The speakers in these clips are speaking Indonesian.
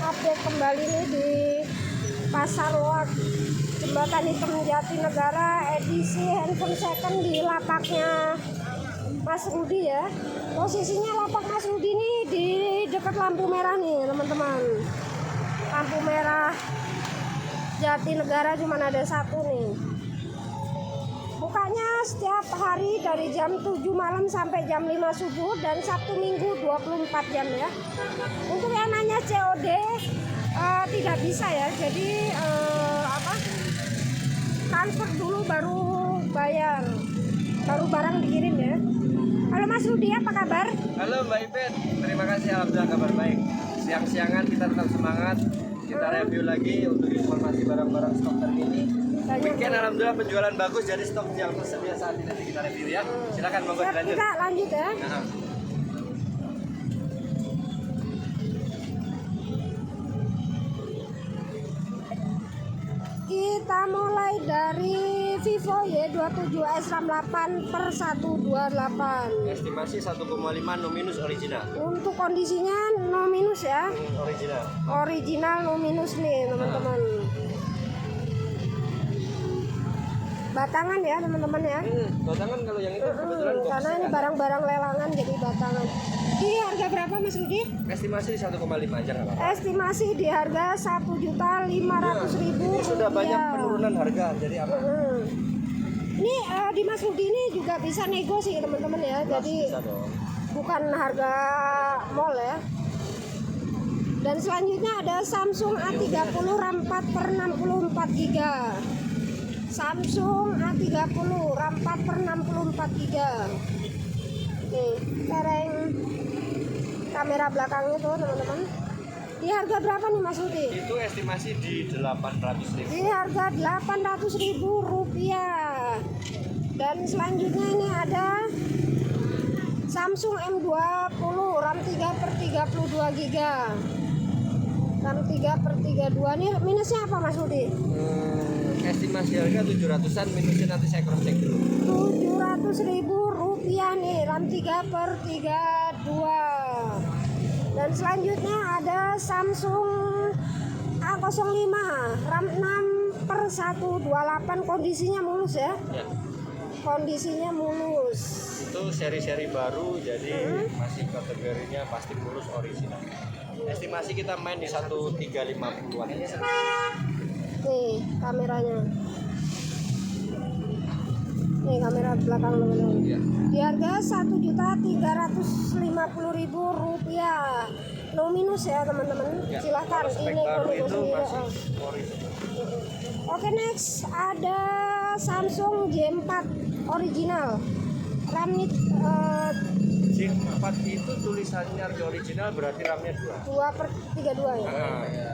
Update kembali nih di Pasar Loak Jembatan Hitam Jatinegara edisi handphone second di lapaknya Mas Rudi ya. Posisinya lapak Mas Rudi nih di dekat lampu merah nih teman-teman. Lampu merah Jatinegara cuma ada satu nih. Bukanya setiap hari dari jam 7 malam sampai jam 5 subuh dan Sabtu Minggu 24 jam ya. Untuk yang nanya COD tidak bisa ya. Jadi transfer dulu baru bayar. Baru barang dikirim ya. Halo Mas Rudi, apa kabar? Halo Mbak Ipet, terima kasih, alhamdulillah kabar baik. Siang-siangan kita tetap semangat. Kita review lagi untuk informasi barang-barang stok terkini. Weekend alhamdulillah penjualan bagus, jadi stok yang tersedia saat ini nanti kita review ya. Silakan monggo dilanjut. Kita lanjut ya. Nah. Kita mulai dari Vivo Y27s RAM 8 per 128. Estimasi 1,5 no minus original. Untuk kondisinya no minus ya. Original. Original no minus nih teman-teman. Batangan ya teman-teman ya. Batangan kalau yang itu kebetulan Karena ini barang-barang lelangan jadi batangan. Di harga berapa Mas Rudi? estimasi 1,5 aja nggak apa-apa. Estimasi di harga 1.500.000. Ini sudah banyak penurunan harga, jadi apa? Ini di Mas Rudi ini juga bisa nego sih teman-teman ya. Jadi Bisa dong. bukan harga mall ya. Dan selanjutnya ada Samsung A30 RAM 4 per 64 GB. Samsung A30 RAM 4 per 64 GB. Nih, tereng kamera belakangnya tuh teman-teman. Di harga berapa nih Mas Rudi? Itu estimasi di 800.000. Di harga Rp800.000. Dan selanjutnya ini ada Samsung M20 RAM 3 per 32 GB. RAM 3 per 32 ini minusnya apa Mas Rudi? Estimasi harga 700-an, minusnya nanti saya cross check dulu. Rp700.000 nih RAM 3 per 32. Dan selanjutnya ada Samsung A05 RAM 6 per 128. Kondisinya mulus ya. Ya. Kondisinya mulus. Itu seri-seri baru, jadi masih kategorinya pasti mulus original. Estimasi kita main di 1.350-an. Nih kameranya. Nih kamera belakang teman-teman. Ya. Di harga Rp1.350.000. No minus ya teman-teman. Ya. Silahkan Kalau spek ini baru nego itu sendiri. masih original. Oke, next ada Samsung J4 original. RAM J4 itu tulisannya harga original, berarti RAM-nya 2 per 32 ya.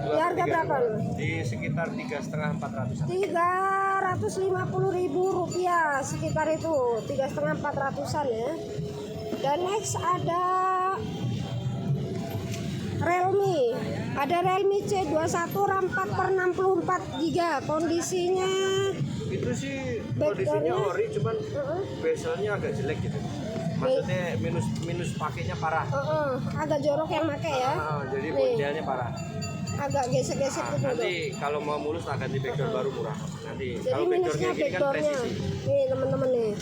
Di harga berapa? Di sekitar 3,5-400. Rp350.000 sekitar itu, 3,5-400an ya. Dan next ada Realme. Ada Realme C21 RAM 4 per 64 GB. Kondisinya Itu sih kondisinya ori, cuman bezelnya agak jelek gitu. Maksudnya minus pakainya parah. agak jorok yang make ya. Jadi Nih, modelnya parah. agak gesek-gesek gitu. Nanti kalau mau mulus lah ganti backdoor baru murah. Nanti Jadi kalau minusnya backdoornya gini kan backdoornya. presisi. Nih teman-teman nih.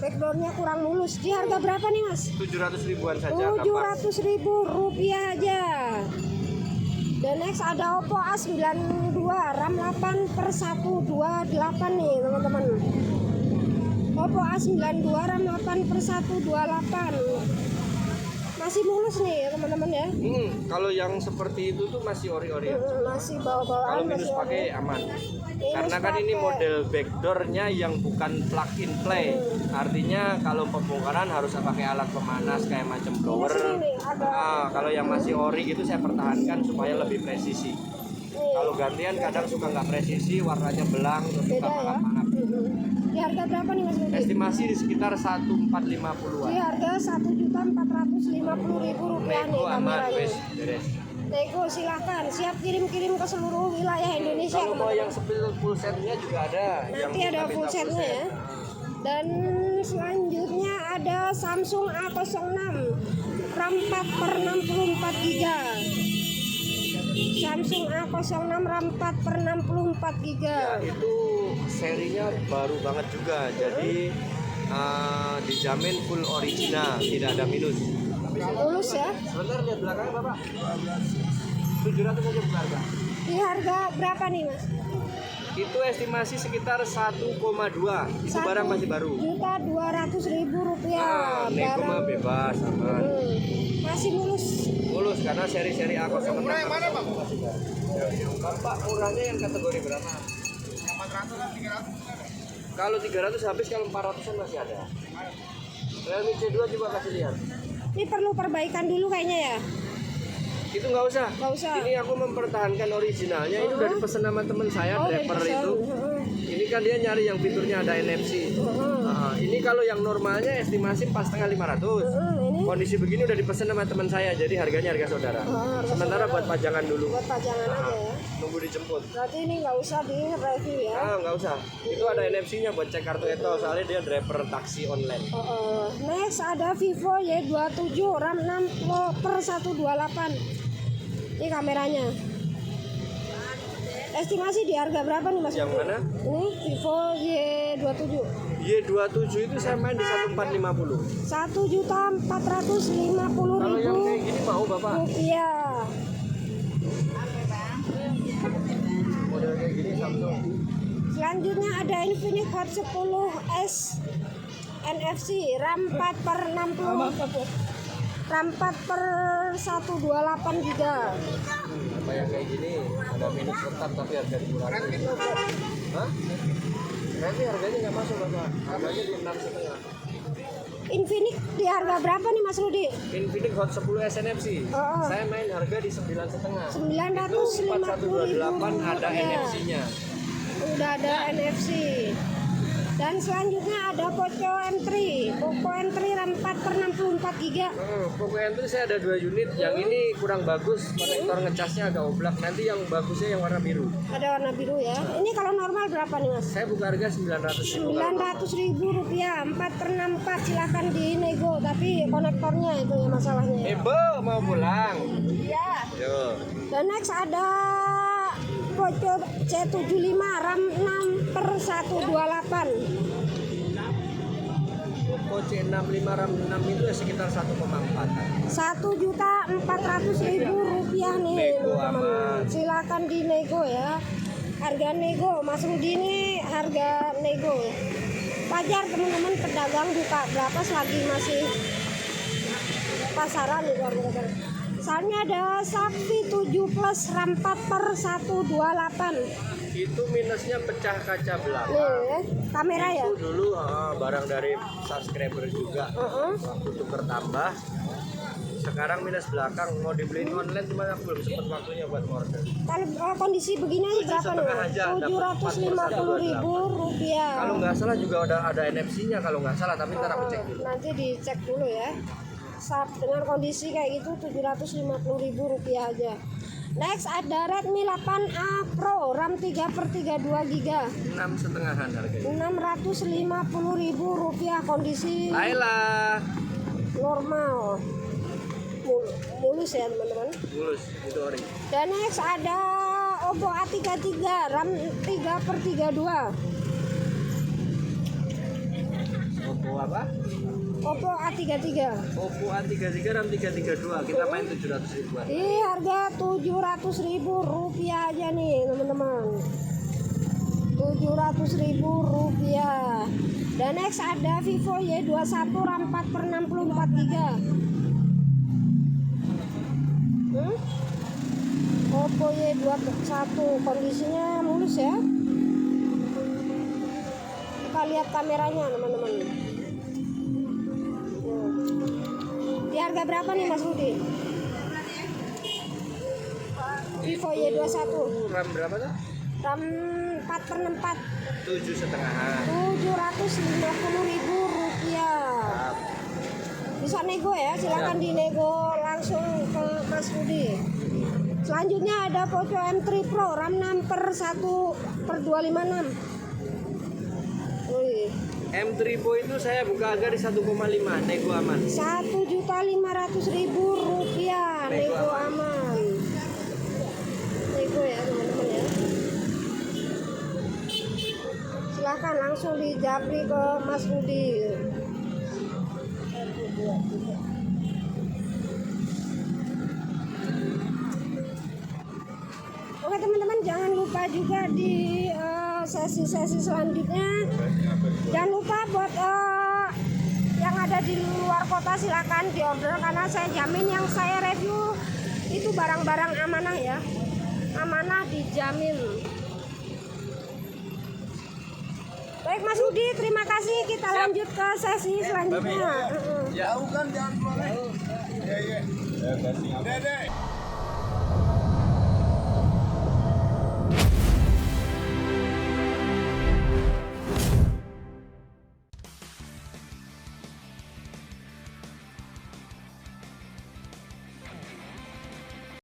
Backdoornya kurang mulus. Di harga berapa nih Mas? 700 ribuan saja. Rp700.000 aja. Dan next ada Oppo A92 RAM 8 per 128 nih teman-teman. Oppo A92 RAM 8 per 128. Masih mulus nih teman-teman ya. Kalau yang seperti itu tuh masih ori-ori. Masih bawaan. Kalau minus pakai aman. Karena kan ini model backdoornya yang bukan plug and play. Artinya kalau pembongkaran harus pakai alat pemanas kayak macam blower. Kalau yang masih ori itu saya pertahankan supaya lebih presisi. Nih Kalau gantian kadang suka nggak presisi, warnanya belang, terus suka Beda ya. mangap-mangap. Di harga berapa nih Mas Rudi? Estimasi di sekitar 1450-an. Di harga Rp1.450.000 nih Nego aman, kameranya. wes beres. Nego silahkan, siap kirim-kirim ke seluruh wilayah Indonesia. Kalau mau teman-teman. yang full setnya juga ada. Nanti ada full setnya ya. Dan selanjutnya ada Samsung A06 RAM 4/64 GB. Samsung A06 RAM 4/64 GB. Ya, itu serinya baru banget juga. Jadi dijamin full original, tidak ada minus. Lulus ya. Sebentar lihat belakangnya Bapak. 700 aja bukan harga. Di harga berapa nih Mas? Itu estimasi sekitar 1,2. Itu barang masih baru. Rp1.200.000. Nego mah bebas aman. Masih mulus. Mulus karena seri-seri A06. Murah yang mana Bang? Bapak murahnya yang kategori berapa? Yang 400 lah, 300. Kalau 300 habis, kalau 400-an masih ada. Realme C2 coba kasih lihat. Ini perlu perbaikan dulu kayaknya ya. Itu nggak usah. Nggak usah. Ini aku mempertahankan originalnya. Itu udah dipesan sama teman saya, driver udah itu. Ini kan dia nyari yang fiturnya ada NFC. Ini kalau yang normalnya estimasi 4.500. Ini Kondisi begini udah dipesan sama teman saya, jadi harganya harga saudara. Sementara buat pajangan dulu. buat pajangan aja ya. Nunggu dijemput. Berarti ini nggak usah di review ya. Nggak usah. Itu ada NFC-nya buat cek kartu Eto, soalnya dia driver taksi online. Next ada Vivo Y27 RAM 6/128. Ini kameranya. Estimasi di harga berapa nih Mas? Yang mana? Ini Vivo Y27. Y27 itu saya main di 1450. Rp1.450.000. Kalau yang kayak gini mau Bapak? Rupiah. Model kayak gini Samsung. Selanjutnya ada Infinix Hot 10S NFC RAM 4/60. RAM 4/128 GB. Apa yang kayak gini? Ada minus tetap tapi harga dikurangi. Hah? Nanti harganya nggak masuk Bapak. Harganya di 6,5. Infinix di harga berapa nih Mas Rudi? Infinix Hot 10 SNFC. Saya main harga di 9,5. 950.000 ada NFC-nya. Udah ada NFC. Dan selanjutnya ada Poco M3. Poco M3 RAM 4/64 GB. Poco M3 saya ada 2 unit. Yang ini kurang bagus, konektor ngecasnya agak oblak. Nanti yang bagusnya yang warna biru. Ada warna biru ya. Ini kalau normal berapa nih Mas? Saya buka harga 900.000. Rp900.000 4/64. Silahkan dinego, tapi konektornya itu ya masalahnya. Ibu mau pulang? Iya. Yo. Dan next ada Poco C75 RAM 6/128. Poco C65 RAM 6 itu ya sekitar 1,4. Rp1.400.000 nih Nego teman-teman. aman. Silakan dinego ya. Harga nego Mas Rudi ini harga nego ya. Wajar teman-teman, pedagang buka berapa selagi masih pasaran itu harga. Misalnya ada Sakti 7 Plus RAM 4/128. Itu minusnya pecah kaca belakang. Nih, kamera ya. Itu dulu barang dari subscriber juga. Waktu tuker tambah. Sekarang minus belakang, mau dibeliin online cuma aku belum sempat waktunya buat order. Kalau kondisi begini berapa nih? Rp750.000. Kalau nggak salah juga ada NFC-nya kalau nggak salah, tapi ntar aku cek dulu. Nanti dicek dulu ya. Dengan kondisi kayak gitu Rp750.000 aja. Next ada Redmi 8A Pro RAM 3/32 GB. 6,5-an harganya. Rp650.000 kondisi Ayolah. normal. Mulus ya teman-teman. Mulus, itu ori. Dan next ada Oppo A33 RAM 3/32. Oppo apa? Oppo A33. Oppo A33 RAM 332. Kita main 700.000-an. Ini harga Rp700.000 aja nih teman-teman. Rp700.000. Dan next ada Vivo Y21 RAM 4/64 GB. Oppo Y21 kondisinya mulus ya. Kita lihat kameranya teman-teman. Di harga berapa nih Mas Rudi? Vivo Y21. RAM berapa tuh? RAM 4/64. 7,5. Rp750.000. Bisa nego ya, silakan dinego langsung ke Mas Rudi. Selanjutnya ada Poco M3 Pro RAM 6/1/256. Wih. M3 Pro itu saya buka harga di 1,5, nego aman. Rp1.500.000, nego aman. Nego ya teman-teman ya. Silahkan langsung dijapri ke Mas Rudi. Oke teman-teman, jangan lupa juga di sesi-sesi selanjutnya. Jangan lupa buat yang ada di luar kota silakan diorder, karena saya jamin yang saya review itu barang-barang amanah ya. Amanah dijamin. Baik Mas Rudi, terima kasih. Kita lanjut ke sesi selanjutnya. Jauh kan, jangan keluar. Ya, ya.